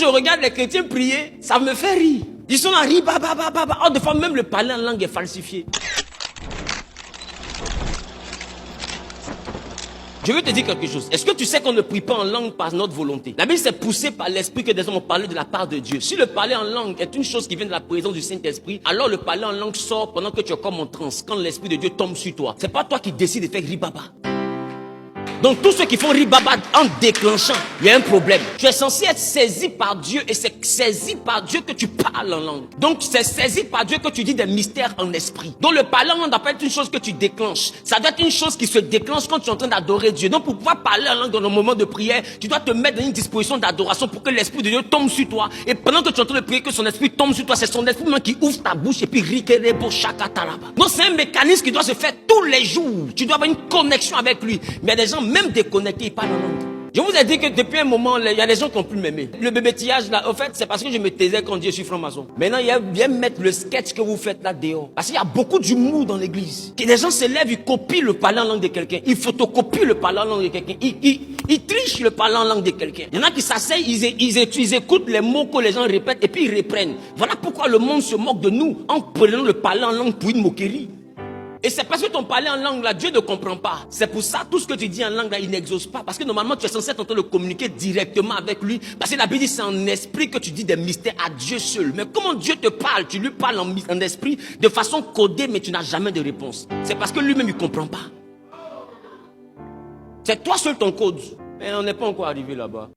je regarde les chrétiens prier, ça me fait rire. Ils sont là, ribabababa. Oh, des fois, même le parler en langue est falsifié. Je veux te dire quelque chose. Est-ce que tu sais qu'on ne prie pas en langue par notre volonté? La Bible c'est poussé par l'Esprit que des hommes ont parlé de la part de Dieu. Si le parler en langue est une chose qui vient de la présence du Saint-Esprit, alors le parler en langue sort pendant que tu es comme en transe, quand l'Esprit de Dieu tombe sur toi. C'est pas toi qui décides de faire ribaba. Donc tous ceux qui font ribaba en déclenchant, il y a un problème. Tu es censé être saisi par Dieu et c'est saisi par Dieu que tu parles en langue. Donc c'est saisi par Dieu que tu dis des mystères en esprit. Donc le parler en langue doit pas être une chose que tu déclenches. Ça doit être une chose qui se déclenche quand tu es en train d'adorer Dieu. Donc pour pouvoir parler en langue dans le moment de prière, tu dois te mettre dans une disposition d'adoration pour que l'Esprit de Dieu tombe sur toi. Et pendant que tu es en train de prier, que son esprit tombe sur toi, c'est son esprit même qui ouvre ta bouche et puis rikerebo shakataraba. Donc c'est un mécanisme qui doit se faire tous les jours. Tu dois avoir une connexion avec lui. Mais il y a des gens même déconnectés, ils parlent en langue. Je vous ai dit que depuis un moment, il y a des gens qui ont pu m'aimer. Le bébétillage là, au fait, c'est parce que je me taisais quand Dieu suis franc-maçon. Maintenant, viens mettre le sketch que vous faites là dehors. Parce qu'il y a beaucoup d'humour dans l'église. Les gens se lèvent, ils copient le parler en langue de quelqu'un. Ils photocopient le parler en langue de quelqu'un. Ils trichent le parler en langue de quelqu'un. Il y en a qui s'asseyent, ils écoutent les mots que les gens répètent et puis ils reprennent. Voilà pourquoi le monde se moque de nous en prenant le parler en langue pour une moquerie. Et c'est parce que ton parler en langue là, Dieu ne comprend pas. C'est pour ça, tout ce que tu dis en langue là, il n'exauce pas. Parce que normalement, tu es censé être en train de communiquer directement avec lui. Parce que la Bible dit, c'est en esprit que tu dis des mystères à Dieu seul. Mais comment Dieu te parle? Tu lui parles en esprit de façon codée, mais tu n'as jamais de réponse. C'est parce que lui-même, il ne comprend pas. C'est toi seul ton code. Mais on n'est pas encore arrivé là-bas.